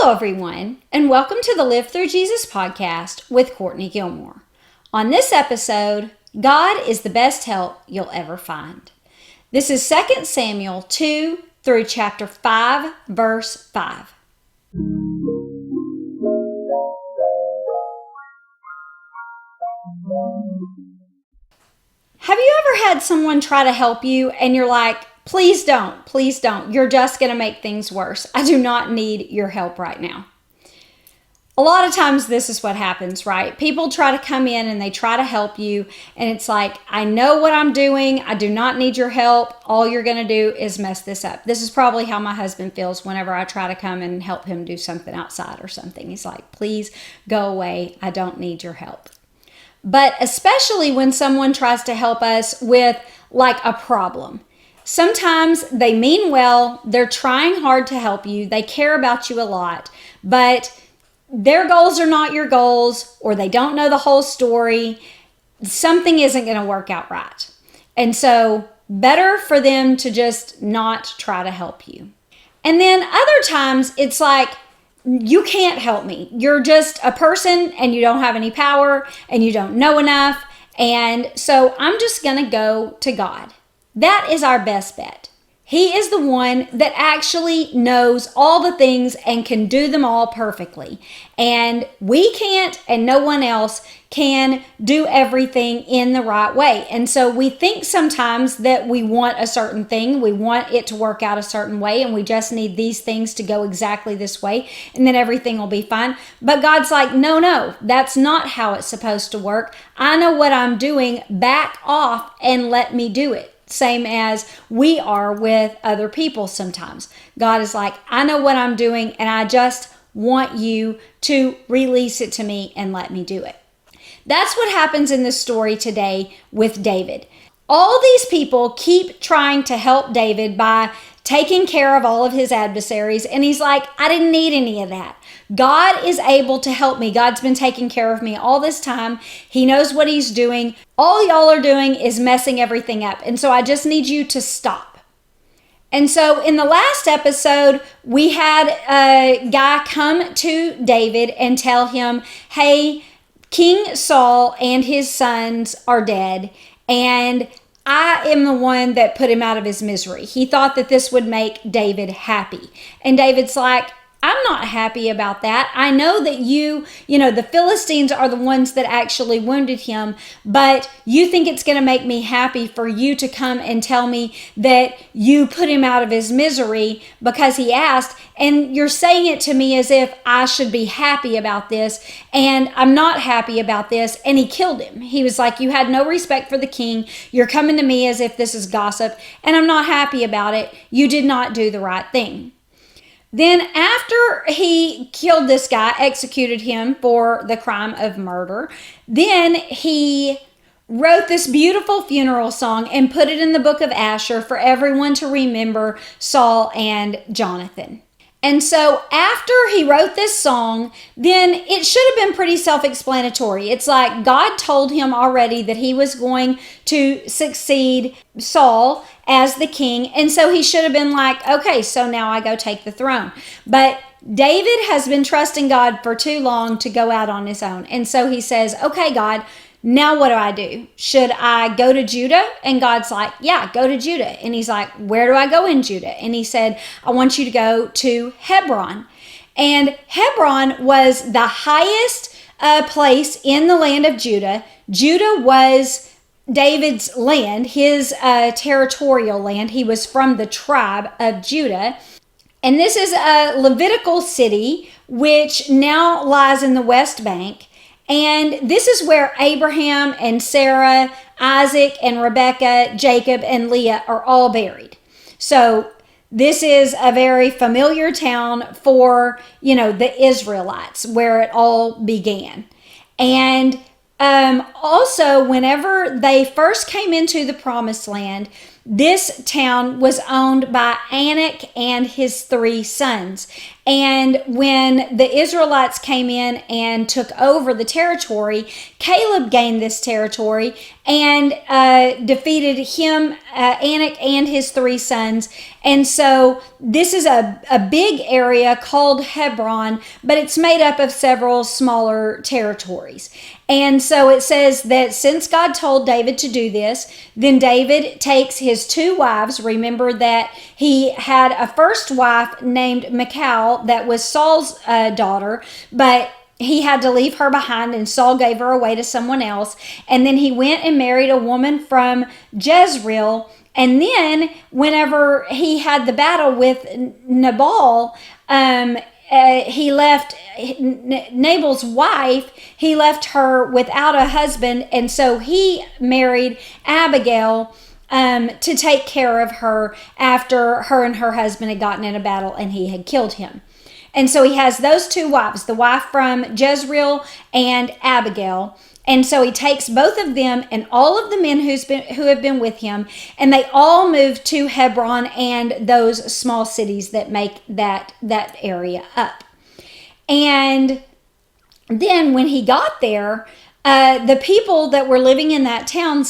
Hello, everyone, and welcome to the Live Through Jesus podcast with Courtney Gilmore. On this episode, God is the best help you'll ever find. This is 2 Samuel 2 through chapter 5, verse 5. Have you ever had someone try to help you and you're like, please don't. You're just going to make things worse. I do not need your help right now. A lot of times this is what happens, right? People try to come in and they try to help you and it's like, I know what I'm doing. I do not need your help. All you're going to do is mess this up. This is probably how my husband feels whenever I try to come and help him do something outside or something. He's like, please go away. I don't need your help. But especially when someone tries to help us with like a problem. Sometimes they mean well, they're trying hard to help you, they care about you a lot, but their goals are not your goals, or they don't know the whole story. Something isn't going to work out right. And so better for them to just not try to help you. And then other times it's like, you can't help me. You're just a person and you don't have any power and you don't know enough. And so I'm just going to go to God. That is our best bet. He is the one that actually knows all the things and can do them all perfectly. And we can't, and no one else can do everything in the right way. And so we think sometimes that we want a certain thing, we want it to work out a certain way, and we just need these things to go exactly this way, and then everything will be fine. But God's like, no, that's not how it's supposed to work. I know what I'm doing. Back off and let me do it. Same as we are with other people sometimes. God is like, I know what I'm doing and I just want you to release it to me and let me do it. That's what happens in the story today with David. All these people keep trying to help David by taking care of all of his adversaries. And he's like, I didn't need any of that. God is able to help me. God's been taking care of me all this time. He knows what he's doing. All y'all are doing is messing everything up. And so I just need you to stop. And so in the last episode, we had a guy come to David and tell him, hey, King Saul and his sons are dead. And I am the one that put him out of his misery. He thought that this would make David happy. And David's like, I'm not happy about that. I know that the Philistines are the ones that actually wounded him, but you think it's going to make me happy for you to come and tell me that you put him out of his misery because he asked, and you're saying it to me as if I should be happy about this, and I'm not happy about this, and he killed him. He was like, you had no respect for the king. You're coming to me as if this is gossip, and I'm not happy about it. You did not do the right thing. Then after he killed this guy, executed him for the crime of murder, then he wrote this beautiful funeral song and put it in the book of Asher for everyone to remember Saul and Jonathan. And so after he wrote this song, then it should have been pretty self-explanatory. It's like God told him already that he was going to succeed Saul as the king. And so he should have been like, okay, so now I go take the throne. But David has been trusting God for too long to go out on his own. And so he says, okay, God, now what do I do? Should I go to Judah? And God's like, yeah, go to Judah. And he's like, where do I go in Judah? And he said, I want you to go to Hebron. And Hebron was the highest place in the land of Judah. Judah was David's land, his territorial land. He was from the tribe of Judah. And this is a Levitical city, which now lies in the West Bank. And this is where Abraham and Sarah, Isaac and Rebekah, Jacob and Leah are all buried. So this is a very familiar town for, the Israelites, where it all began. And also, whenever they first came into the Promised Land, this town was owned by Anak and his 3 sons. And when the Israelites came in and took over the territory, Caleb gained this territory and defeated him, Anak, and his 3 sons. And so this is a big area called Hebron, but it's made up of several smaller territories. And so it says that since God told David to do this, then David takes his 2 wives. Remember that he had a first wife named Michal that was Saul's daughter, but he had to leave her behind, and Saul gave her away to someone else. And then he went and married a woman from Jezreel. And then whenever he had the battle with Nabal, he left Nabal's wife, he left her without a husband, and so he married Abigail to take care of her after her and her husband had gotten in a battle and he had killed him. And so he has those 2 wives, the wife from Jezreel and Abigail. And so he takes both of them and all of the men who have been with him, and they all move to Hebron and those small cities that make that area up. And then when he got there, the people that were living in that town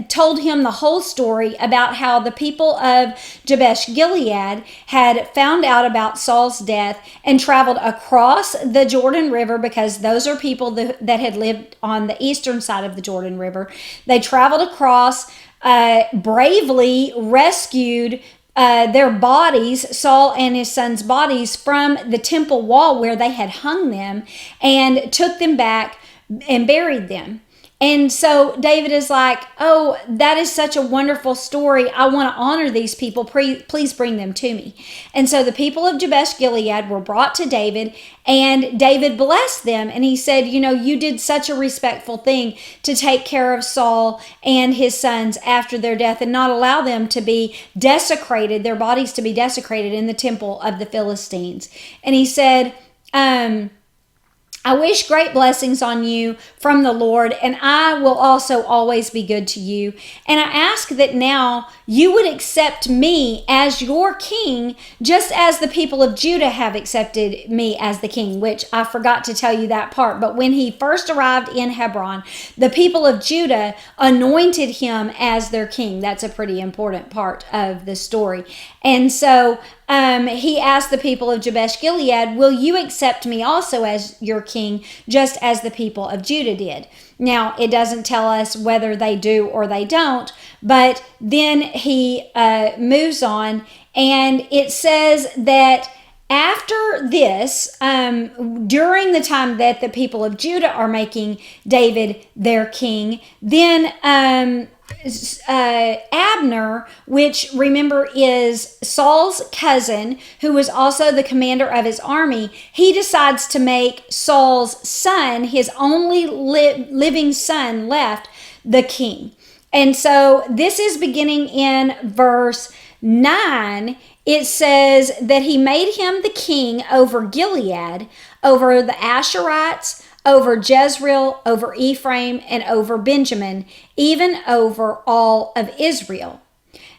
told him the whole story about how the people of Jabesh Gilead had found out about Saul's death and traveled across the Jordan River, because those are people that had lived on the eastern side of the Jordan River. They traveled across, bravely rescued their bodies, Saul and his son's bodies, from the temple wall where they had hung them, and took them back and buried them. And so David is like, oh, that is such a wonderful story. I want to honor these people. Please bring them to me. And so the people of Jabesh Gilead were brought to David, and David blessed them. And he said, you did such a respectful thing to take care of Saul and his sons after their death and not allow them to be desecrated, their bodies to be desecrated in the temple of the Philistines. And he said, I wish great blessings on you from the Lord, and I will also always be good to you. And I ask that now you would accept me as your king, just as the people of Judah have accepted me as the king, which I forgot to tell you that part. But when he first arrived in Hebron, the people of Judah anointed him as their king. That's a pretty important part of the story. And so he asked the people of Jabesh Gilead, will you accept me also as your king, just as the people of Judah did? Now, it doesn't tell us whether they do or they don't, but then he moves on, and it says that after this, during the time that the people of Judah are making David their king, then Abner, which remember is Saul's cousin, who was also the commander of his army, he decides to make Saul's son, his only living son left, the king. And so this is beginning in verse 9. It says that he made him the king over Gilead, over the Asherites, over Jezreel, over Ephraim, and over Benjamin, even over all of Israel.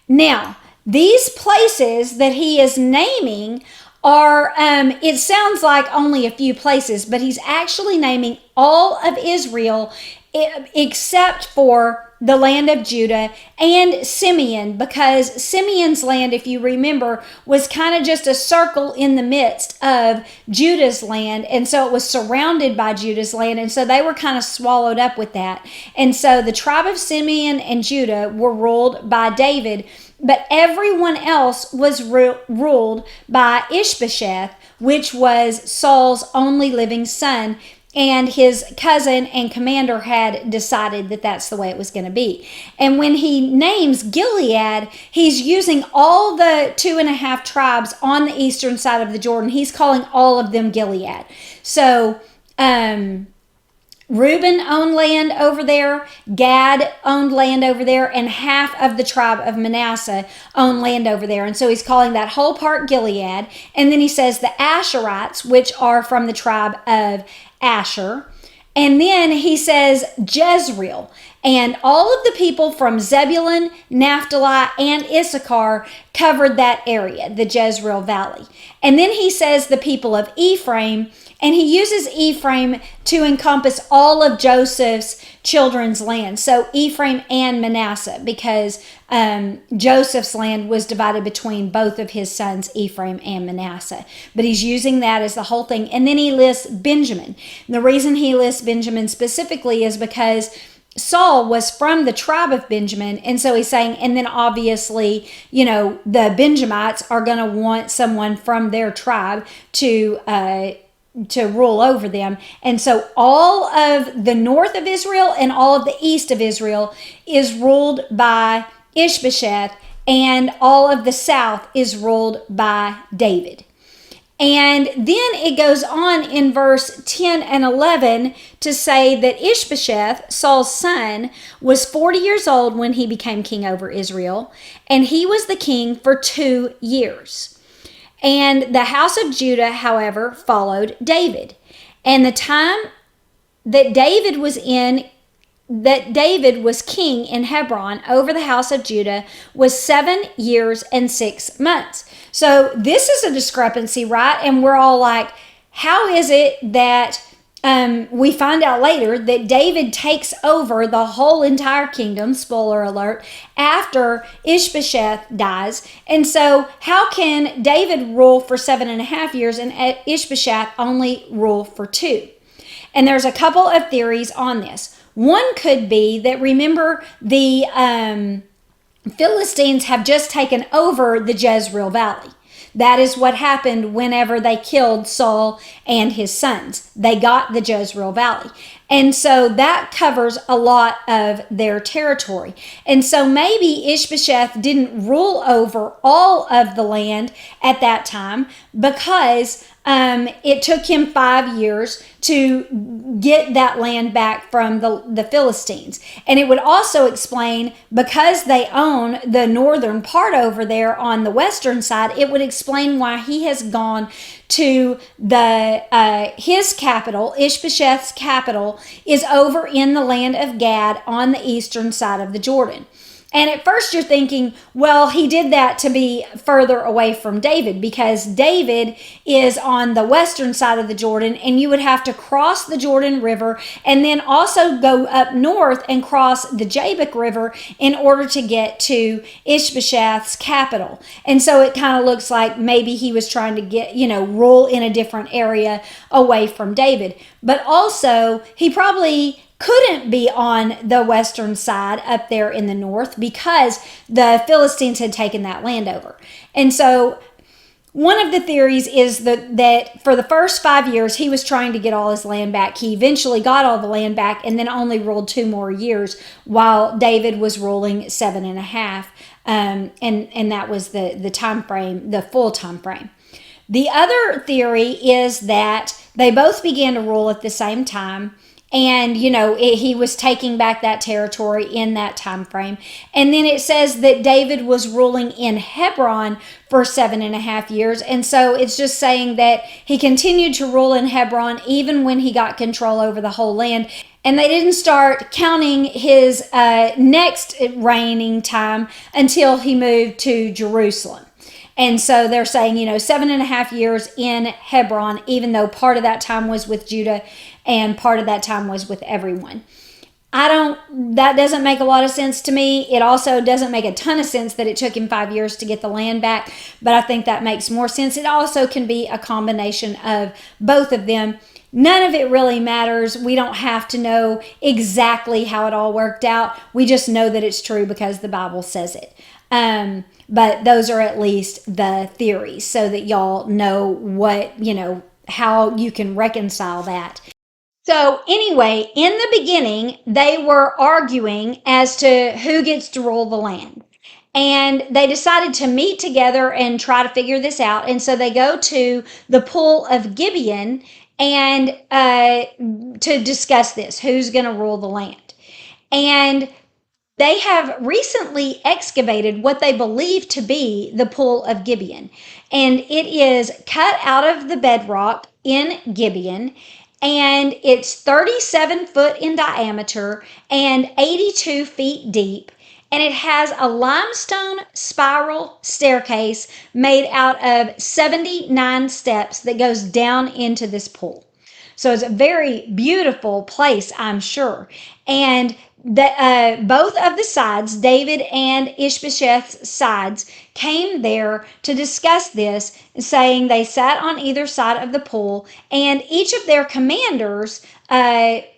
Now, these places that he is naming are, it sounds like only a few places, but he's actually naming all of Israel except for the land of Judah and Simeon, because Simeon's land, if you remember, was kind of just a circle in the midst of Judah's land. And so it was surrounded by Judah's land. And so they were kind of swallowed up with that. And so the tribe of Simeon and Judah were ruled by David, but everyone else was ruled by Ishbosheth, which was Saul's only living son. And his cousin and commander had decided that that's the way it was going to be. And when he names Gilead, he's using all the 2.5 tribes on the eastern side of the Jordan. He's calling all of them Gilead. So Reuben owned land over there, Gad owned land over there, and half of the tribe of Manasseh owned land over there. And so he's calling that whole part Gilead. And then he says the Asherites, which are from the tribe of Asher. And then he says Jezreel. And all of the people from Zebulun, Naphtali, and Issachar covered that area, the Jezreel Valley. And then he says the people of Ephraim, and he uses Ephraim to encompass all of Joseph's children's land. So Ephraim and Manasseh, because Joseph's land was divided between both of his sons, Ephraim and Manasseh. But he's using that as the whole thing. And then he lists Benjamin. And the reason he lists Benjamin specifically is because Saul was from the tribe of Benjamin. And so he's saying, and then obviously, the Benjamites are going to want someone from their tribe to rule over them. And so all of the north of Israel and all of the east of Israel is ruled by Ishbosheth, and all of the south is ruled by David. And then it goes on in verse 10 and 11 to say that Ishbosheth, Saul's son, was 40 years old when he became king over Israel, and he was the king for 2 years. And the house of Judah, however, followed David. And the time that David was king in Hebron over the house of Judah was 7 years and 6 months. So this is a discrepancy, right? And we're all like, how is it that we find out later that David takes over the whole entire kingdom, spoiler alert, after Ishbosheth dies? And so how can David rule for 7.5 years and Ishbosheth only rule for 2? And there's a couple of theories on this. One could be that, remember, the Philistines have just taken over the Jezreel Valley. That is what happened whenever they killed Saul and his sons. They got the Jezreel Valley. And so that covers a lot of their territory. And so maybe Ishbosheth didn't rule over all of the land at that time because it took him 5 years to get that land back from the Philistines. And it would also explain, because they own the northern part over there on the western side, it would explain why he has gone to his capital. Ishbosheth's capital is over in the land of Gad on the eastern side of the Jordan. And at first you're thinking, well, he did that to be further away from David, because David is on the western side of the Jordan, and you would have to cross the Jordan River and then also go up north and cross the Jabbok River in order to get to Ishbosheth's capital. And so it kind of looks like maybe he was trying to get, rule in a different area away from David. But also, he probably couldn't be on the western side up there in the north because the Philistines had taken that land over. And so one of the theories is that for the first 5 years, he was trying to get all his land back. He eventually got all the land back and then only ruled 2 more years, while David was ruling 7.5. And that was the time frame, the full time frame. The other theory is that they both began to rule at the same time. And, he was taking back that territory in that time frame. And then it says that David was ruling in Hebron for 7.5 years. And so it's just saying that he continued to rule in Hebron even when he got control over the whole land. And they didn't start counting his next reigning time until he moved to Jerusalem. And so they're saying, 7.5 years in Hebron, even though part of that time was with Judah and part of that time was with everyone. That doesn't make a lot of sense to me. It also doesn't make a ton of sense that it took him 5 years to get the land back, but I think that makes more sense. It also can be a combination of both of them. None of it really matters. We don't have to know exactly how it all worked out. We just know that it's true because the Bible says it. But those are at least the theories, so that y'all know what, how you can reconcile that. So anyway, in the beginning, they were arguing as to who gets to rule the land. And they decided to meet together and try to figure this out. And so they go to the pool of Gibeon and to discuss this, who's going to rule the land. And they have recently excavated what they believe to be the pool of Gibeon. And it is cut out of the bedrock in Gibeon. and it's 37 foot in diameter and 82 feet deep. And it has a limestone spiral staircase made out of 79 steps that goes down into this pool. So it's a very beautiful place, I'm sure. And both of the sides, David and Ishbosheth's sides, came there to discuss this, saying they sat on either side of the pool, and each of their commanders, Abner,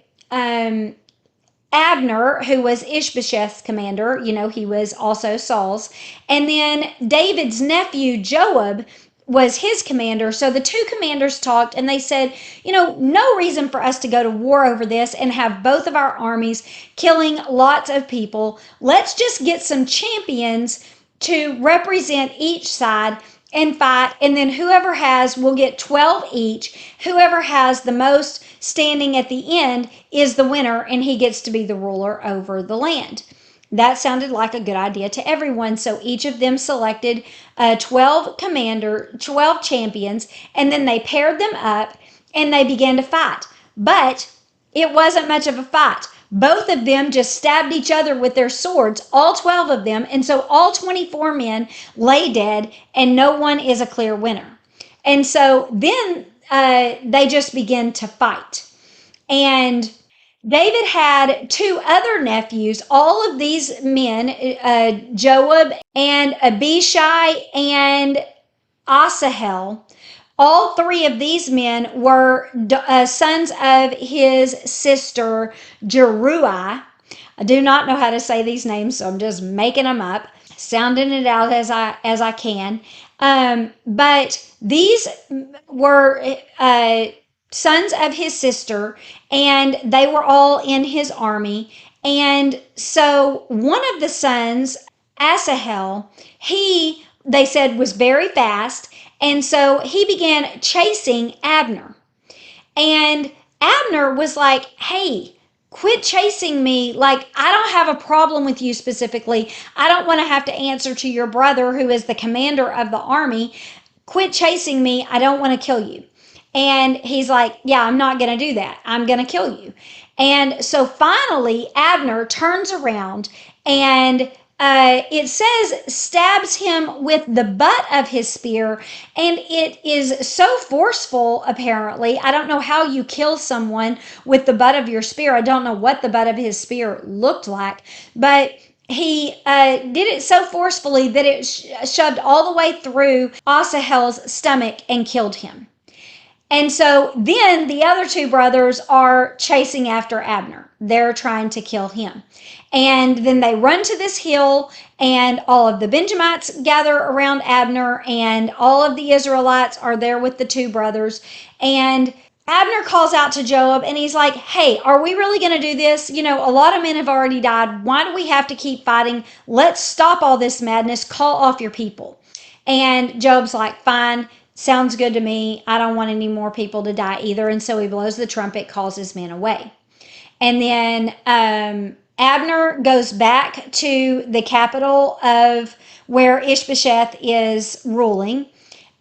who was Ishbosheth's commander, he was also Saul's, and then David's nephew Joab was his commander. So the two commanders talked and they said, no reason for us to go to war over this and have both of our armies killing lots of people. Let's just get some champions to represent each side and fight, and then whoever has will get 12 each. Whoever has the most standing at the end is the winner, and he gets to be the ruler over the land. That sounded like a good idea to everyone. So each of them selected 12 champions, and then they paired them up and they began to fight. But it wasn't much of a fight. Both of them just stabbed each other with their swords, all 12 of them. And so all 24 men lay dead, and no one is a clear winner. And so then they just begin to fight. And David had two other nephews. All of these men, Joab and Abishai and Asahel, all three of these men were sons of his sister Jeruiah. I do not know how to say these names, so I'm just making them up, sounding it out as I can. But these were sons of his sister, and they were all in his army. And so one of the sons, Asahel, they said was very fast, and so he began chasing Abner. And Abner was like, hey, quit chasing me. Like, I don't have a problem with you specifically. I don't want to have to answer to your brother, who is the commander of the army. Quit chasing me. I don't want to kill you. And he's like, yeah, I'm not going to do that. I'm going to kill you. And so finally, Abner turns around and it says stabs him with the butt of his spear, and it is so forceful, apparently. I don't know how you kill someone with the butt of your spear. I don't know what the butt of his spear looked like, but he did it so forcefully that it shoved all the way through Asahel's stomach and killed him. And so then the other two brothers are chasing after Abner. They're trying to kill him. And then they run to this hill, and all of the Benjamites gather around Abner, and all of the Israelites are there with the two brothers. And Abner calls out to Joab, and he's like, hey, are we really going to do this? A lot of men have already died. Why do we have to keep fighting? Let's stop all this madness. Call off your people. And Joab's like, fine. Sounds good to me. I don't want any more people to die either. And so he blows the trumpet, calls his men away. And then Abner goes back to the capital of where Ishbosheth is ruling.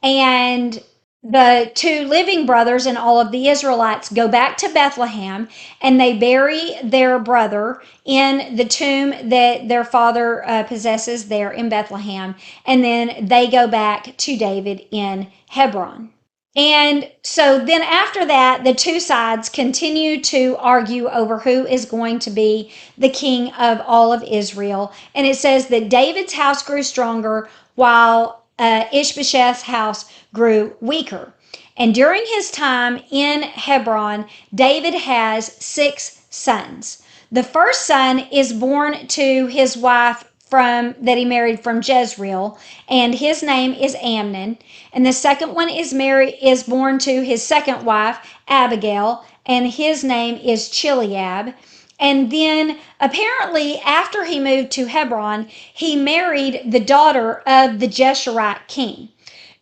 And the two living brothers and all of the Israelites go back to Bethlehem, and they bury their brother in the tomb that their father possesses there in Bethlehem. And then they go back to David in Hebron. And so then after that, the two sides continue to argue over who is going to be the king of all of Israel. And it says that David's house grew stronger while Ishbosheth's house grew weaker. And during his time in Hebron, David has 6 sons. The first son is born to his wife that he married from Jezreel, and his name is Amnon. And the second one is born to his second wife, Abigail, and his name is Chileab. And then apparently after he moved to Hebron, he married the daughter of the Jeshurite king.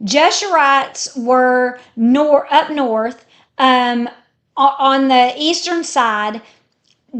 Jeshurites were up north on the eastern side,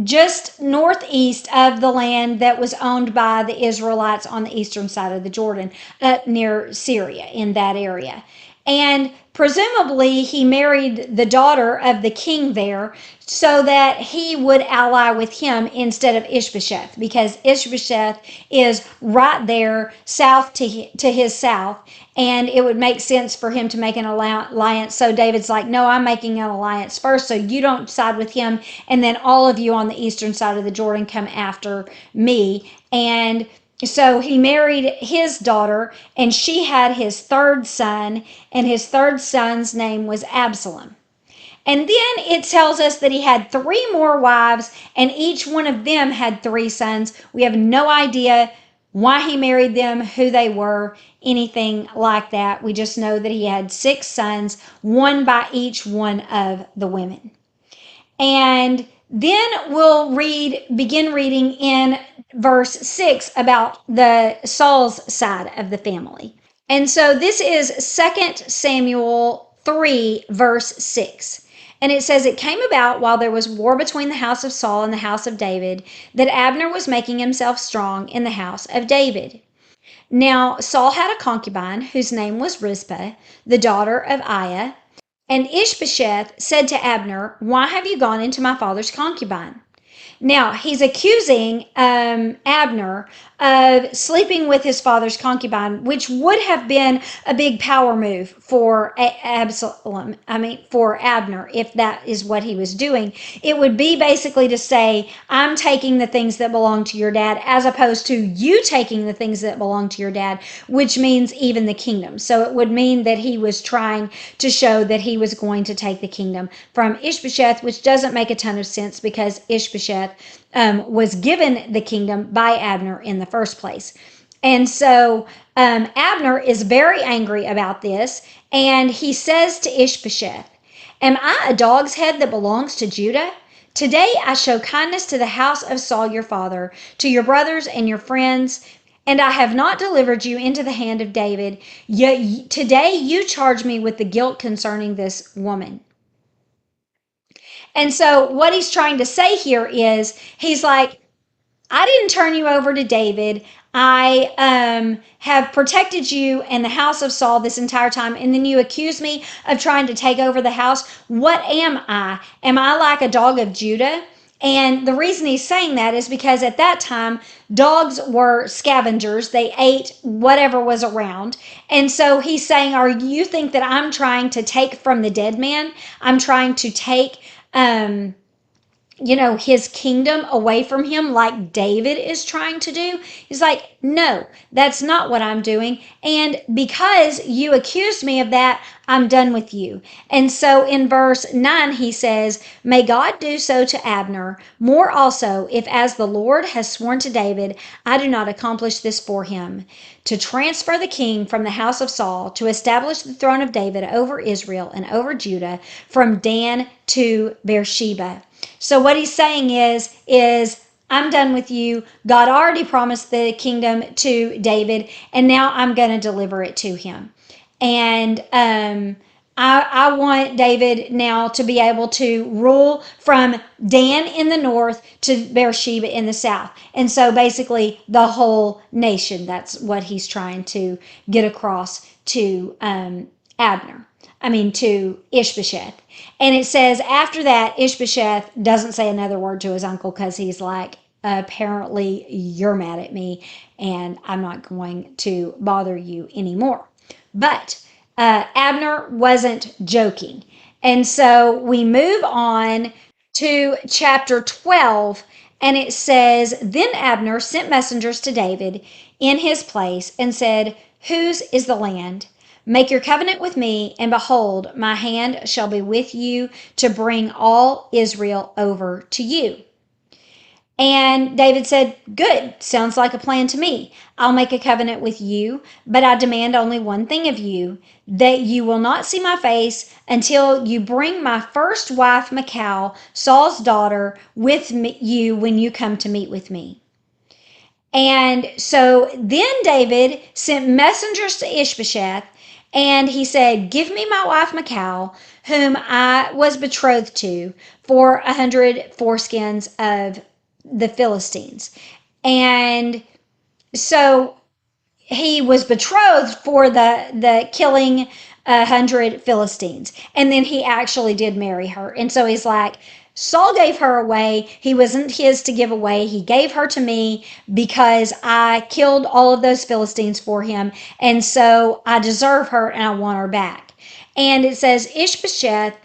just northeast of the land that was owned by the Israelites on the eastern side of the Jordan, up near Syria in that area. And presumably he married the daughter of the king there so that he would ally with him instead of Ishbosheth, because Ishbosheth is right there south to his south, and it would make sense for him to make an alliance. So David's like, no, I'm making an alliance first, so you don't side with him, and then all of you on the eastern side of the Jordan come after me. And so he married his daughter, and she had his third son, and his third son's name was Absalom. And then it tells us that he had three more wives, and each one of them had three sons. We have no idea why he married them, who they were, anything like that. We just know that he had six sons, one by each one of the women. And then we'll begin reading in verse 6 about the Saul's side of the family. And so this is 2 Samuel 3, verse 6. And it says, it came about while there was war between the house of Saul and the house of David, that Abner was making himself strong in the house of David. Now Saul had a concubine whose name was Rizpah, the daughter of Aiah. And Ishbosheth said to Abner, why have you gone into my father's concubine? Now, he's accusing Abner of sleeping with his father's concubine, which would have been a big power move for for Abner, if that is what he was doing. It would be basically to say, I'm taking the things that belong to your dad, as opposed to you taking the things that belong to your dad, which means even the kingdom. So it would mean that he was trying to show that he was going to take the kingdom from Ishbosheth, which doesn't make a ton of sense because Ishbosheth was given the kingdom by Abner in the first place. And so Abner is very angry about this, and he says to Ishbosheth, am I a dog's head that belongs to Judah? Today I show kindness to the house of Saul your father, to your brothers and your friends, and I have not delivered you into the hand of David. Yet today you charge me with the guilt concerning this woman. And so what he's trying to say here is, he's like, I didn't turn you over to David. I have protected you and the house of Saul this entire time, and then you accuse me of trying to take over the house. What am I? Am I like a dog of Judah? And the reason he's saying that is because at that time, dogs were scavengers. They ate whatever was around. And so he's saying, you think that I'm trying to take from the dead man? I'm trying to take his kingdom away from him like David is trying to do? He's like, no, that's not what I'm doing. And because you accused me of that, I'm done with you. And so in verse 9, he says, may God do so to Abner, more also, if as the Lord has sworn to David, I do not accomplish this for him, to transfer the king from the house of Saul, to establish the throne of David over Israel and over Judah, from Dan to Beersheba. So what he's saying is I'm done with you. God already promised the kingdom to David, and now I'm going to deliver it to him. And I want David now to be able to rule from Dan in the north to Beersheba in the south. And so basically the whole nation, that's what he's trying to get across to to Ishbosheth. And it says after that, Ishbosheth doesn't say another word to his uncle because he's like, apparently you're mad at me and I'm not going to bother you anymore. But Abner wasn't joking. And so we move on to chapter 12, and it says, then Abner sent messengers to David in his place and said, whose is the land? Make your covenant with me, and behold, my hand shall be with you to bring all Israel over to you. And David said, good, sounds like a plan to me. I'll make a covenant with you, but I demand only one thing of you, that you will not see my face until you bring my first wife, Michal, Saul's daughter, with you when you come to meet with me. And so then David sent messengers to Ishbosheth, and he said, give me my wife Michal, whom I was betrothed to, for 100 foreskins of the Philistines. And so he was betrothed for the killing 100 Philistines. And then he actually did marry her. And so he's like, Saul gave her away. He wasn't his to give away. He gave her to me because I killed all of those Philistines for him. And so I deserve her and I want her back. And it says Ishbosheth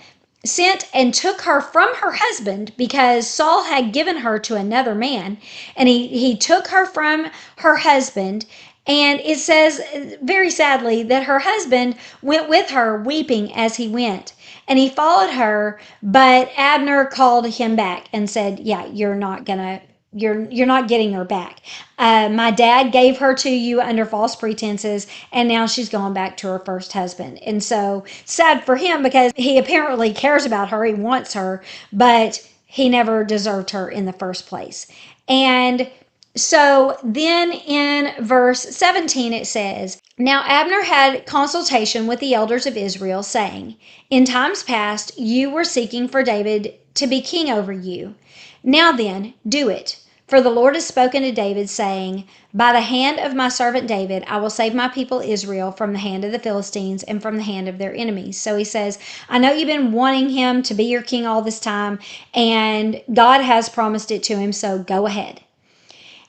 sent and took her from her husband because Saul had given her to another man. And he took her from her husband. And it says very sadly that her husband went with her weeping as he went. And he followed her, but Abner called him back and said, yeah, you're not getting her back. My dad gave her to you under false pretenses, and now she's gone back to her first husband. And so sad for him because he apparently cares about her, he wants her, but he never deserved her in the first place. And so then in verse 17 it says, Now Abner had consultation with the elders of Israel, saying, In times past you were seeking for David to be king over you. Now then, do it. For the Lord has spoken to David, saying, By the hand of my servant David, I will save my people Israel from the hand of the Philistines and from the hand of their enemies. So he says, I know you've been wanting him to be your king all this time, and God has promised it to him, so go ahead.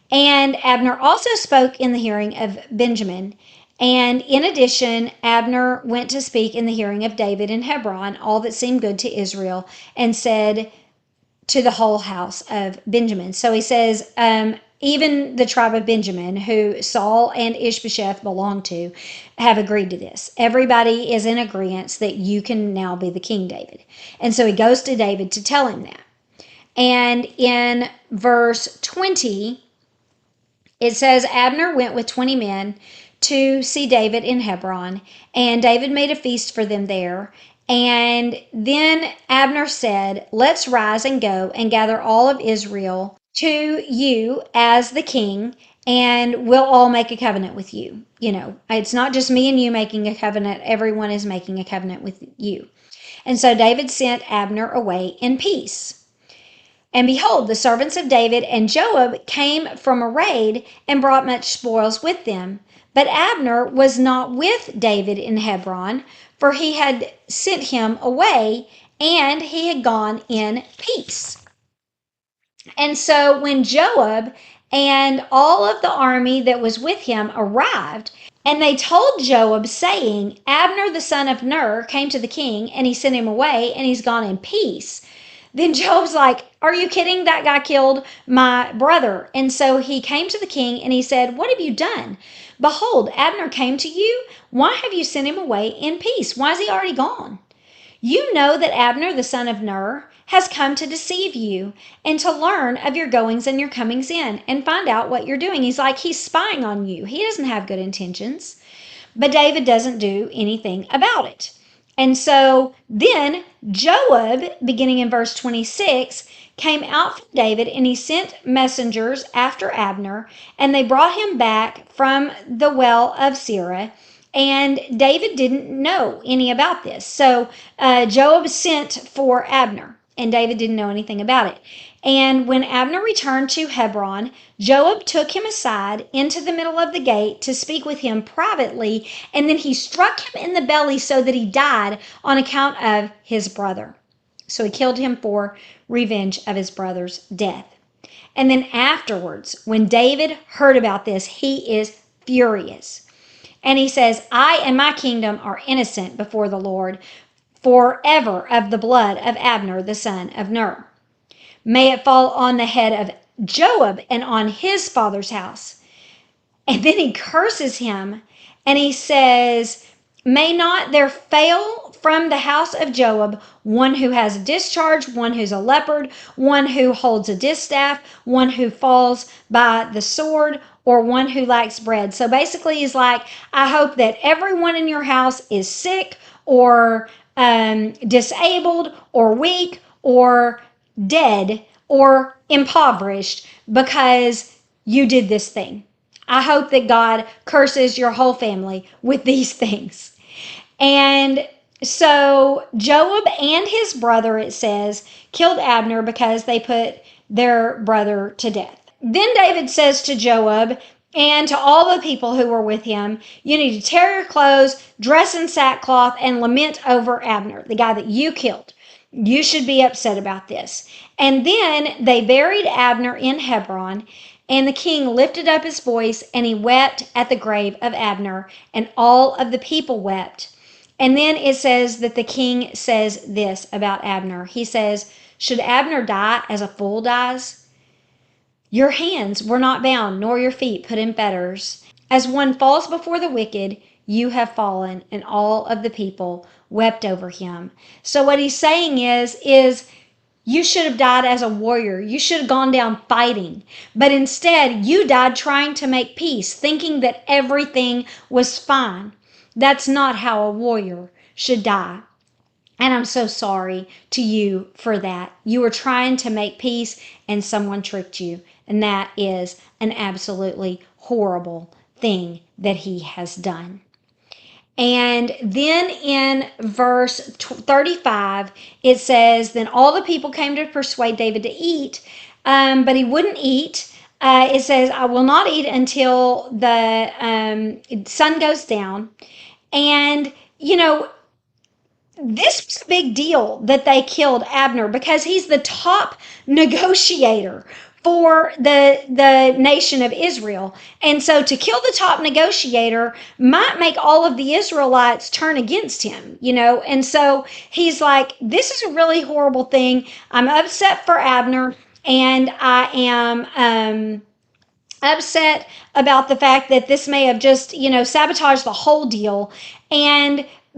And Abner also spoke in the hearing of Benjamin. And in addition, Abner went to speak in the hearing of David in Hebron, all that seemed good to Israel, and said to the whole house of Benjamin. So he says, even the tribe of Benjamin, who Saul and Ishbosheth belonged to, have agreed to this. Everybody is in agreement that you can now be the king, David. And so he goes to David to tell him that. And in verse 20, it says, Abner went with 20 men to see David in Hebron, and David made a feast for them there. And then Abner said, Let's rise and go and gather all of Israel to you as the king, and we'll all make a covenant with you. You know, it's not just me and you making a covenant, everyone is making a covenant with you. And so David sent Abner away in peace. And behold, the servants of David and Joab came from a raid and brought much spoils with them. But Abner was not with David in Hebron, for he had sent him away, and he had gone in peace. And so when Joab and all of the army that was with him arrived, and they told Joab, saying, Abner the son of Ner came to the king, and he sent him away, and he's gone in peace. Then Job's like, Are you kidding? That guy killed my brother. And so he came to the king and he said, What have you done? Behold, Abner came to you. Why have you sent him away in peace? Why is he already gone? You know that Abner the son of Ner has come to deceive you and to learn of your goings and your comings in and find out what you're doing. He's spying on you. He doesn't have good intentions. But David doesn't do anything about it. And so then Joab, beginning in verse 26, came out from David, and he sent messengers after Abner, and they brought him back from the well of Sirah. And David didn't know any about this. So Joab sent for Abner, and David didn't know anything about it. And when Abner returned to Hebron, Joab took him aside into the middle of the gate to speak with him privately, and then he struck him in the belly so that he died on account of his brother. So he killed him for revenge of his brother's death. And then afterwards, when David heard about this, he is furious. And he says, I and my kingdom are innocent before the Lord forever of the blood of Abner the son of Ner. May it fall on the head of Joab and on his father's house. And then he curses him, and he says, May not there fail from the house of Joab one who has a discharge, one who's a leopard, one who holds a distaff, one who falls by the sword, or one who lacks bread. So basically he's like, I hope that everyone in your house is sick or disabled or weak or dead or impoverished because you did this thing. I hope that God curses your whole family with these things. And so Joab and his brother, it says, killed Abner because they put their brother to death. Then David says to Joab, And to all the people who were with him, you need to tear your clothes, dress in sackcloth, and lament over Abner, the guy that you killed. You should be upset about this. And then they buried Abner in Hebron, and the king lifted up his voice and he wept at the grave of Abner, and all of the people wept. And then it says that the king says this about Abner. He says, "Should Abner die as a fool dies? Your hands were not bound, nor your feet put in fetters. As one falls before the wicked, you have fallen." And all of the people wept over him. So what he's saying is you should have died as a warrior. You should have gone down fighting. But instead, you died trying to make peace, thinking that everything was fine. That's not how a warrior should die. And I'm so sorry to you for that. You were trying to make peace and someone tricked you. And that is an absolutely horrible thing that he has done. And then in verse 35, it says, "Then all the people came to persuade David to eat, but he wouldn't eat." It says, "I will not eat until the sun goes down." And, this was a big deal that they killed Abner because he's the top negotiator for the nation of Israel. And so to kill the top negotiator might make all of the Israelites turn against him, And so he's like, this is a really horrible thing. I'm upset for Abner, and I am upset about the fact that this may have just, sabotaged the whole deal.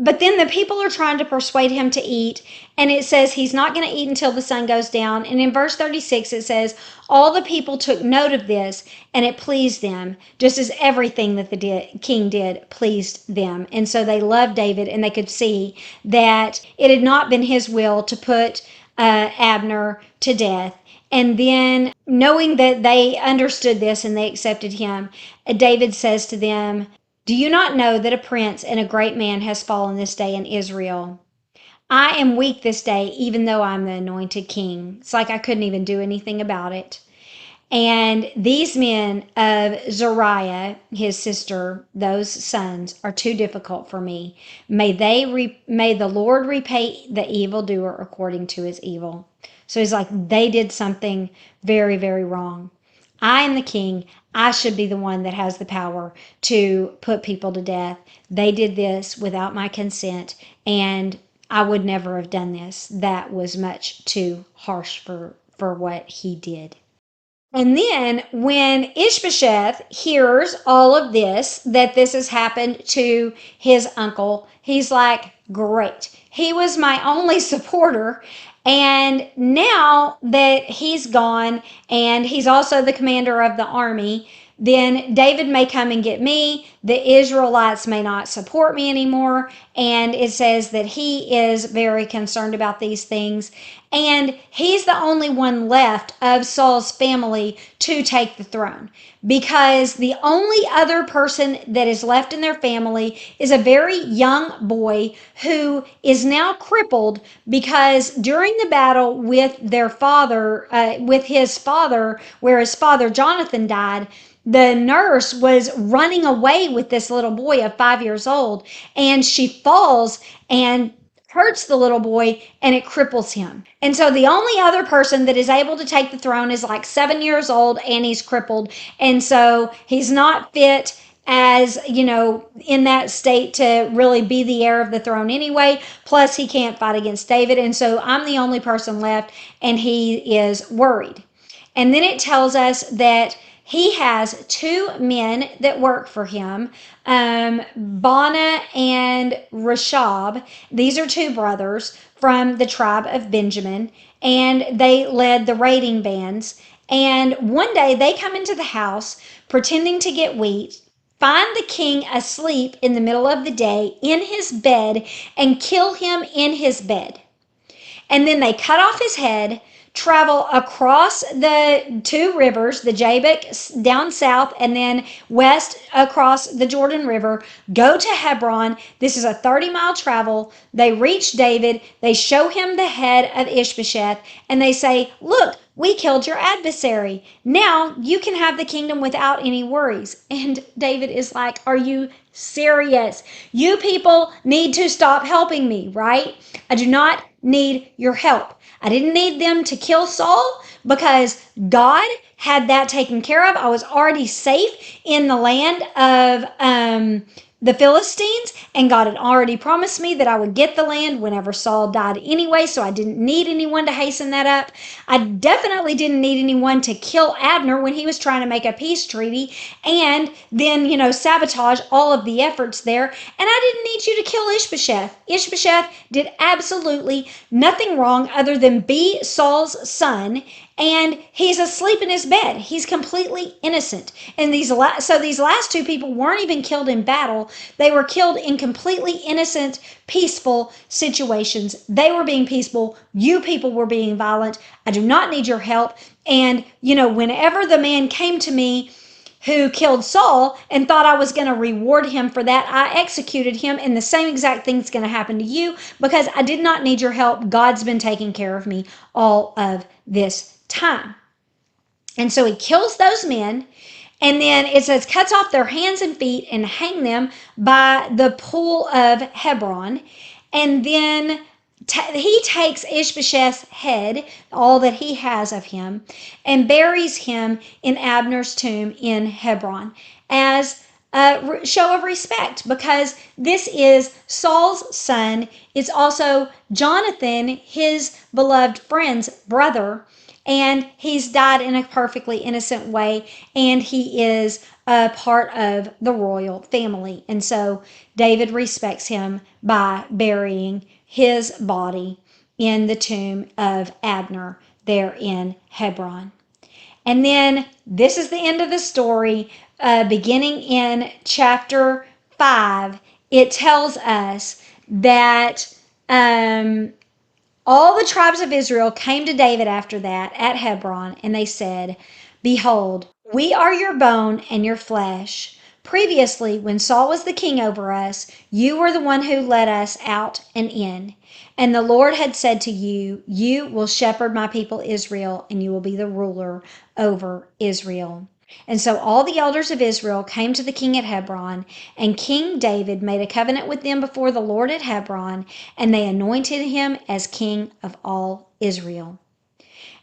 But then the people are trying to persuade him to eat, and it says he's not going to eat until the sun goes down. And in verse 36, it says, "All the people took note of this, and it pleased them, just as everything that the king did pleased them." And so they loved David, and they could see that it had not been his will to put Abner to death. And then, knowing that they understood this and they accepted him, David says to them, "Do you not know that a prince and a great man has fallen this day in Israel? I am weak this day, even though I'm the anointed king." It's like I couldn't even do anything about it. "And these men of Zariah, his sister, those sons, are too difficult for me. May the Lord repay the evildoer according to his evil." So he's like, they did something very, very wrong. I am the king. I should be the one that has the power to put people to death. They did this without my consent, and I would never have done this. That was much too harsh for what he did. And then when Ishbosheth hears all of this, that this has happened to his uncle, he's like, great. He was my only supporter. And now that he's gone and he's also the commander of the army, then David may come and get me. The Israelites may not support me anymore. And it says that he is very concerned about these things. And he's the only one left of Saul's family to take the throne, because the only other person that is left in their family is a very young boy who is now crippled because during the battle with their father, with his father, where his father Jonathan died, the nurse was running away with this little boy of 5 years old, and she falls and hurts the little boy, and it cripples him. And so the only other person that is able to take the throne is like 7 years old, and he's crippled. And so he's not fit as, in that state to really be the heir of the throne anyway. Plus he can't fight against David. And so I'm the only person left, and he is worried. And then it tells us that he has two men that work for him, Bana and Rashab. These are two brothers from the tribe of Benjamin, and they led the raiding bands. And one day they come into the house pretending to get wheat, find the king asleep in the middle of the day in his bed, and kill him in his bed. And then they cut off his head, travel across the two rivers, the Jabbok down south and then west across the Jordan River, go to Hebron. This is a 30-mile travel. They reach David. They show him the head of Ishbosheth, and they say, look, We killed your adversary. Now you can have the kingdom without any worries. And David is like, are you serious? You people need to stop helping me, right? I do not need your help. I didn't need them to kill Saul because God had that taken care of. I was already safe in the land of the Philistines, and God had already promised me that I would get the land whenever Saul died anyway, so I didn't need anyone to hasten that up. I definitely didn't need anyone to kill Abner when he was trying to make a peace treaty and then, sabotage all of the efforts there. And I didn't need you to kill Ishbosheth. Ishbosheth did absolutely nothing wrong other than be Saul's son, and he's asleep in his bed. He's completely innocent. And these last two people weren't even killed in battle. They were killed in completely innocent, peaceful situations. They were being peaceful. You people were being violent. I do not need your help. And, whenever the man came to me who killed Saul and thought I was going to reward him for that, I executed him, and the same exact thing's going to happen to you because I did not need your help. God's been taking care of me all of this time. And so he kills those men, and then it says cuts off their hands and feet and hang them by the pool of Hebron. And then he takes Ishbosheth's head, all that he has of him, and buries him in Abner's tomb in Hebron as a show of respect, because this is Saul's son. It's also Jonathan, his beloved friend's brother, and he's died in a perfectly innocent way, and he is a part of the royal family. And so David respects him by burying his body in the tomb of Abner there in Hebron. And then this is the end of the story. Beginning in chapter 5, it tells us that all the tribes of Israel came to David after that at Hebron, and they said, behold, we are your bone and your flesh. Previously, when Saul was the king over us, you were the one who led us out and in. And the Lord had said to you, you will shepherd my people Israel, and you will be the ruler over Israel. And so all the elders of Israel came to the king at Hebron, and King David made a covenant with them before the Lord at Hebron, and they anointed him as king of all Israel.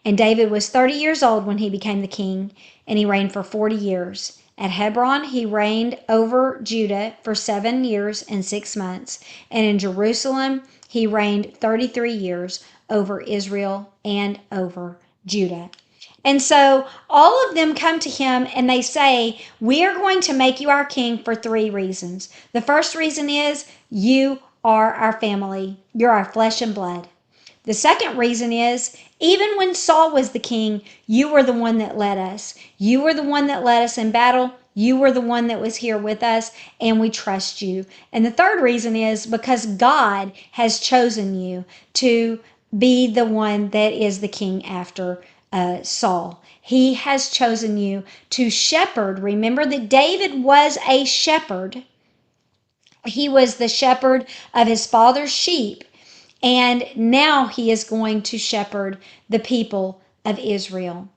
And David was 30 years old when he became the king, and he reigned for 40 years. At Hebron, he reigned over Judah for 7 years and 6 months, and in Jerusalem, he reigned 33 years over Israel and over Judah. And so all of them come to him and they say, we are going to make you our king for 3 reasons. The first reason is you are our family. You're our flesh and blood. The second reason is, even when Saul was the king, you were the one that led us. You were the one that led us in battle. You were the one that was here with us, and we trust you. And the third reason is because God has chosen you to be the one that is the king after Saul. He has chosen you to shepherd. Remember that David was a shepherd. He was the shepherd of his father's sheep. And now he is going to shepherd the people of Israel.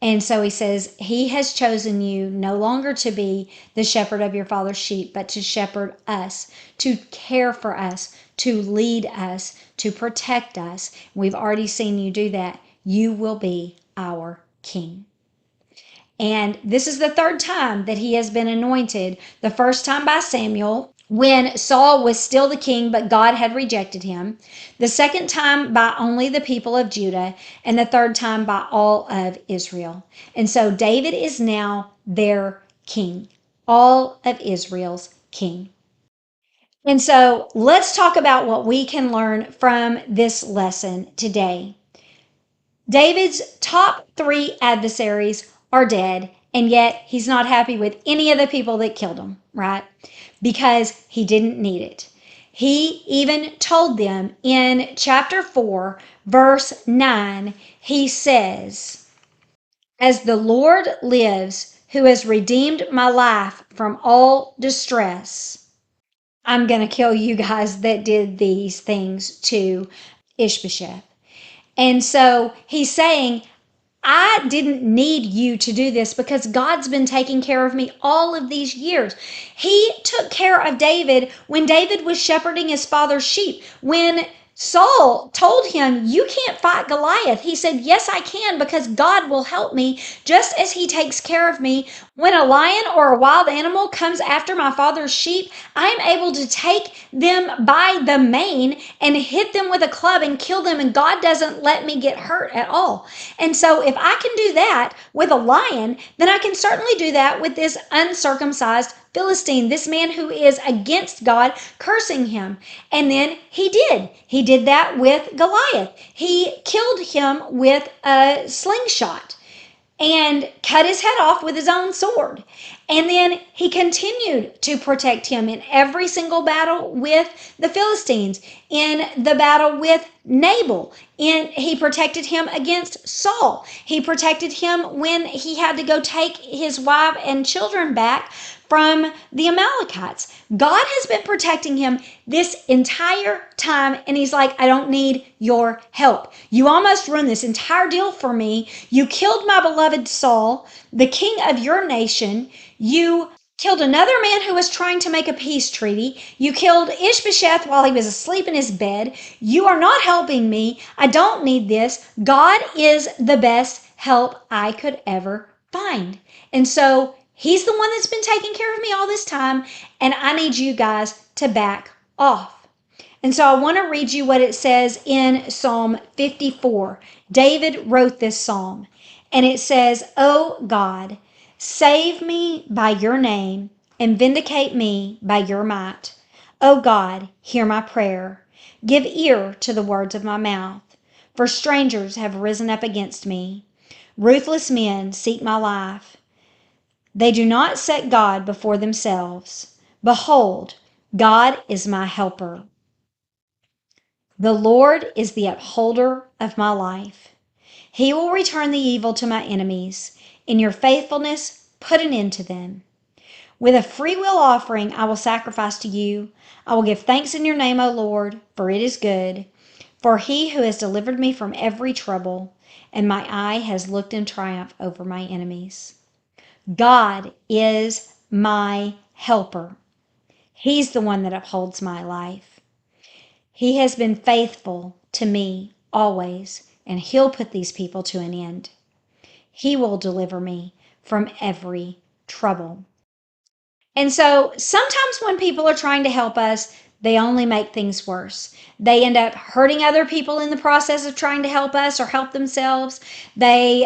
And so he says, he has chosen you no longer to be the shepherd of your father's sheep, but to shepherd us, to care for us, to lead us, to protect us. We've already seen you do that. You will be our king. And this is the third time that he has been anointed. The first time by Samuel, when Saul was still the king, but God had rejected him. The second time by only the people of Judah, and the third time by all of Israel. And so David is now their king, all of Israel's king. And so let's talk about what we can learn from this lesson today. David's top 3 adversaries are dead, and yet he's not happy with any of the people that killed him, right? Because he didn't need it. He even told them in chapter 4, verse 9, he says, as the Lord lives, who has redeemed my life from all distress, I'm going to kill you guys that did these things to Ishbosheth. And so he's saying, I didn't need you to do this because God's been taking care of me all of these years. He took care of David when David was shepherding his father's sheep. When Saul told him, "You can't fight Goliath," he said, "Yes, I can, because God will help me just as he takes care of me. When a lion or a wild animal comes after my father's sheep, I'm able to take them by the mane and hit them with a club and kill them, and God doesn't let me get hurt at all." And so if I can do that with a lion, then I can certainly do that with this uncircumcised Philistine, this man who is against God, cursing him. And then he did. He did that with Goliath. He killed him with a slingshot and cut his head off with his own sword. And then he continued to protect him in every single battle with the Philistines, in the battle with Nabal. He protected him against Saul. He protected him when he had to go take his wife and children back from the Amalekites. God has been protecting him this entire time, and he's like, "I don't need your help. You almost ruined this entire deal for me. You killed my beloved Saul, the king of your nation. You killed another man who was trying to make a peace treaty. You killed Ishbosheth while he was asleep in his bed. You are not helping me. I don't need this. God is the best help I could ever find." And so he's the one that's been taking care of me all this time, and I need you guys to back off. And so I want to read you what it says in Psalm 54. David wrote this psalm, and it says, "Oh God, save me by your name and vindicate me by your might. Oh God, hear my prayer. Give ear to the words of my mouth. For strangers have risen up against me. Ruthless men seek my life. They do not set God before themselves. Behold, God is my helper. The Lord is the upholder of my life. He will return the evil to my enemies. In your faithfulness, put an end to them. With a freewill offering, I will sacrifice to you. I will give thanks in your name, O Lord, for it is good. For he who has delivered me from every trouble, and my eye has looked in triumph over my enemies." God is my helper. He's the one that upholds my life. He has been faithful to me always, and he'll put these people to an end. He will deliver me from every trouble. And so sometimes when people are trying to help us, they only make things worse. They end up hurting other people in the process of trying to help us or help themselves. They,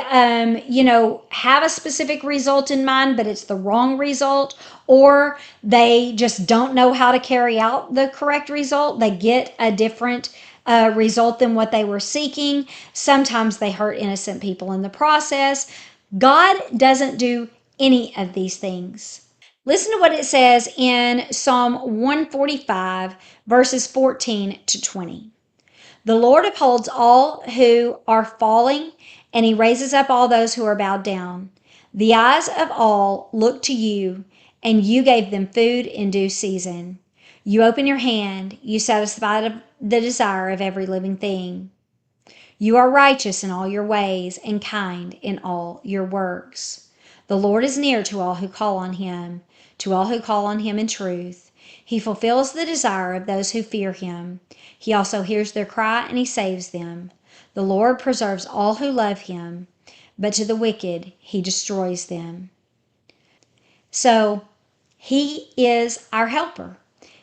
have a specific result in mind, but it's the wrong result, or they just don't know how to carry out the correct result. They get a different result than what they were seeking. Sometimes they hurt innocent people in the process. God doesn't do any of these things. Listen to what it says in Psalm 145, verses 14 to 20. "The Lord upholds all who are falling, and he raises up all those who are bowed down. The eyes of all look to you, and you gave them food in due season. You open your hand, you satisfy the desire of every living thing. You are righteous in all your ways and kind in all your works. The Lord is near to all who call on him, to all who call on him in truth. He fulfills the desire of those who fear him. He also hears their cry and he saves them. The Lord preserves all who love him, but to the wicked he destroys them." So he is our helper.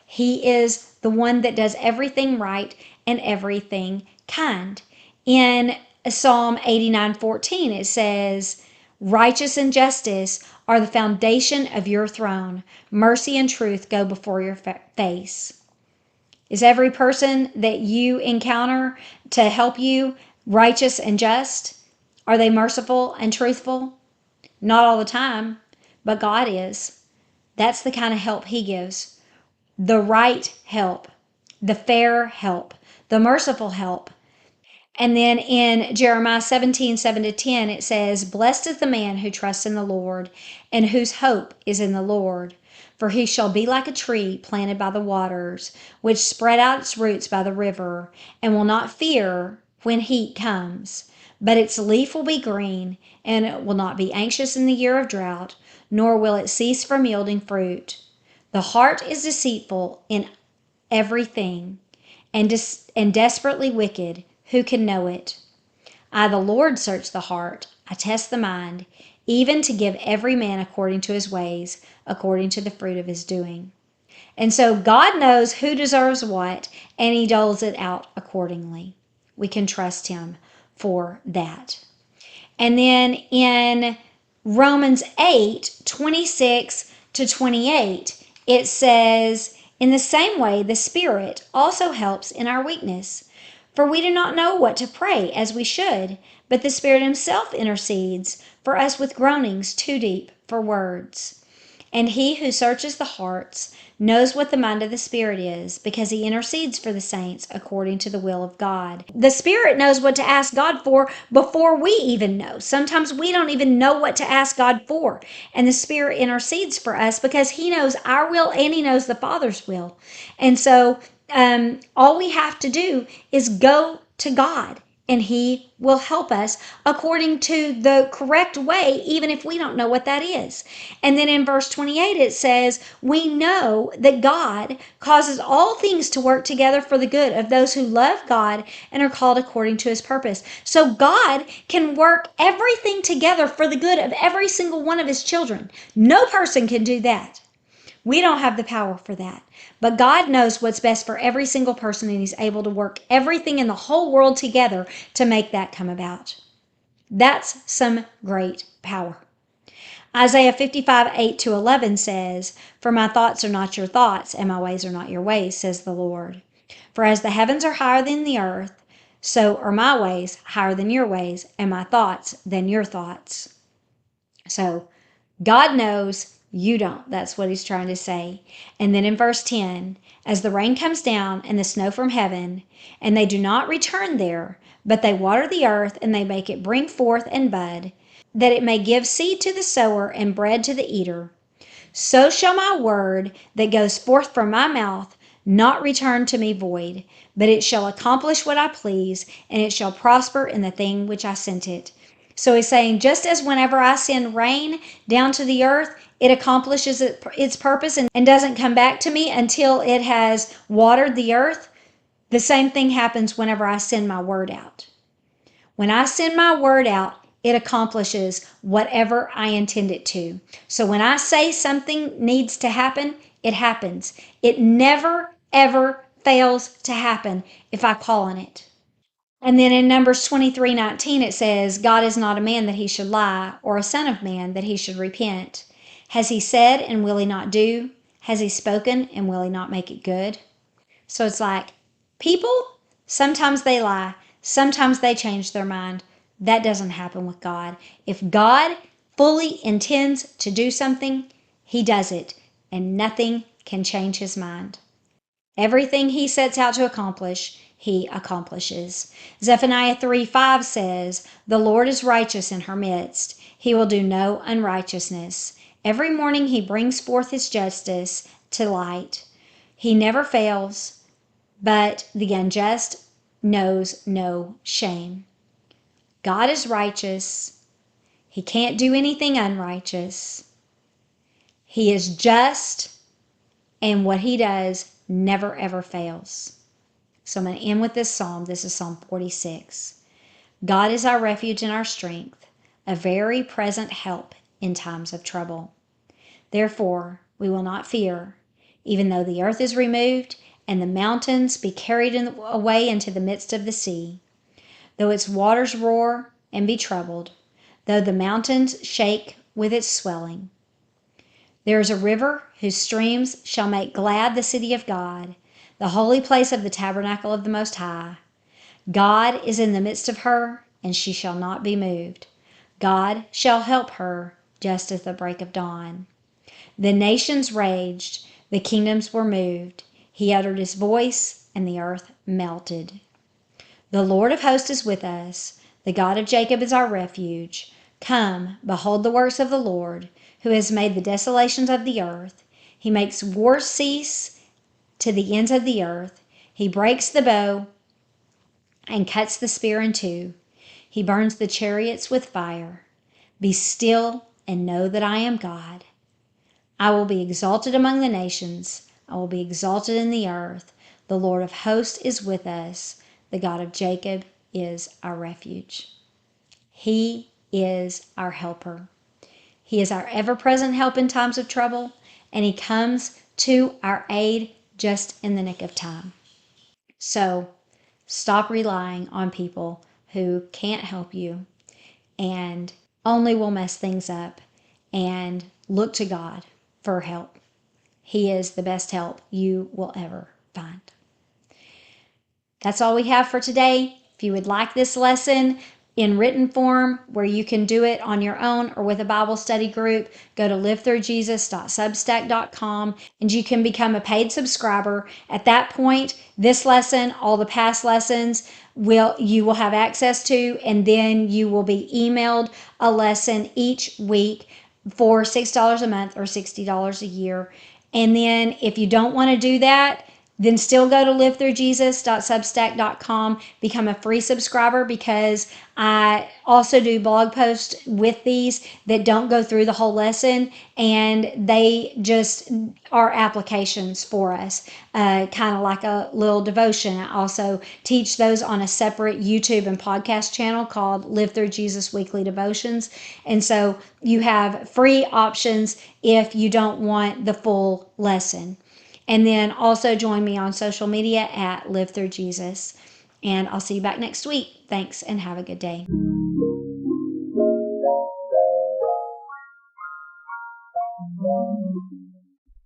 He is the one that does everything right and everything kind. In Psalm 89:14, it says, "Righteous and justice are the foundation of your throne. Mercy and truth go before your face." Is every person that you encounter to help you righteous and just? Are they merciful and truthful? Not all the time, but God is. That's the kind of help he gives. The right help, the fair help, the merciful help. And then in Jeremiah 17:7-10, it says, "Blessed is the man who trusts in the Lord and whose hope is in the Lord. For he shall be like a tree planted by the waters, which spread out its roots by the river, and will not fear when heat comes, but its leaf will be green, and it will not be anxious in the year of drought, nor will it cease from yielding fruit. The heart is deceitful in everything, and desperately wicked. Who can know it? I, the Lord, search the heart. I test the mind, even to give every man according to his ways, according to the fruit of his doing. And so God knows who deserves what, and he doles it out accordingly. We can trust him for that. And then in Romans 8:26-28, it says, in the same way, the Spirit also helps in our weakness. For we do not know what to pray as we should, but the Spirit himself intercedes for us with groanings too deep for words. And he who searches the hearts knows what the mind of the Spirit is, because he intercedes for the saints according to the will of God. The Spirit knows what to ask God for before we even know. Sometimes we don't even know what to ask God for. And the Spirit intercedes for us because he knows our will and he knows the Father's will. And so all we have to do is go to God, and he will help us according to the correct way, even if we don't know what that is. And then in verse 28, it says, we know that God causes all things to work together for the good of those who love God and are called according to his purpose. So God can work everything together for the good of every single one of his children. No person can do that. We don't have the power for that. But God knows what's best for every single person, and he's able to work everything in the whole world together to make that come about. That's some great power. Isaiah 55:8-11 says, for my thoughts are not your thoughts, and my ways are not your ways, says the Lord. For as the heavens are higher than the earth, so are my ways higher than your ways, and my thoughts than your thoughts. So God knows, you don't. That's what he's trying to say. And then in verse 10, as the rain comes down and the snow from heaven, and they do not return there, but they water the earth and they make it bring forth and bud, that it may give seed to the sower and bread to the eater, so shall my word that goes forth from my mouth not return to me void, but it shall accomplish what I please, and it shall prosper in the thing which I sent it. So he's saying, just as whenever I send rain down to the earth, it accomplishes its purpose and doesn't come back to me until it has watered the earth, the same thing happens whenever I send my word out. When I send my word out, it accomplishes whatever I intend it to. So when I say something needs to happen, it happens. It never, ever fails to happen if I call on it. And then in Numbers 23:19, it says, God is not a man that he should lie, or a son of man that he should repent. Has he said, and will he not do? Has he spoken, and will he not make it good? So it's like, people, sometimes they lie, sometimes they change their mind. That doesn't happen with God. If God fully intends to do something, he does it, and nothing can change his mind. Everything he sets out to accomplish, he accomplishes. Zephaniah 3:5 says, the Lord is righteous in her midst. He will do no unrighteousness. Every morning he brings forth his justice to light. He never fails, but the unjust knows no shame. God is righteous. He can't do anything unrighteous. He is just, and what he does never ever fails. So I'm going to end with this psalm. This is Psalm 46. God is our refuge and our strength, a very present help in times of trouble. Therefore, we will not fear, even though the earth is removed and the mountains be carried away into the midst of the sea, though its waters roar and be troubled, though the mountains shake with its swelling. There is a river whose streams shall make glad the city of God, the holy place of the tabernacle of the Most High. God is in the midst of her, and she shall not be moved. God shall help her just as the break of dawn. The nations raged, the kingdoms were moved. He uttered his voice, and the earth melted. The Lord of hosts is with us. The God of Jacob is our refuge. Come, behold the works of the Lord, who has made the desolations of the earth. He makes war cease to the ends of the earth. He breaks the bow and cuts the spear in two. He burns the chariots with fire. Be still and know that I am God. I will be exalted among the nations. I will be exalted in the earth. The Lord of hosts is with us. The God of Jacob is our refuge. He is our helper. He is our ever-present help in times of trouble, and He comes to our aid just in the nick of time. So stop relying on people who can't help you and only will mess things up, and look to God for help. He is the best help you will ever find. That's all we have for today. If you would like this lesson in written form where you can do it on your own or with a Bible study group, go to LivethruJesus.substack.com and you can become a paid subscriber. At that point, this lesson, all the past lessons, you will have access to, and then you will be emailed a lesson each week for $6 a month or $60 a year. And then if you don't want to do that, then still go to LivethruJesus.substack.com, become a free subscriber, because I also do blog posts with these that don't go through the whole lesson, and they just are applications for us, kind of like a little devotion. I also teach those on a separate YouTube and podcast channel called Live Through Jesus Weekly Devotions. And so you have free options if you don't want the full lesson. And then also join me on social media at LivethruJesus. And I'll see you back next week. Thanks, and have a good day.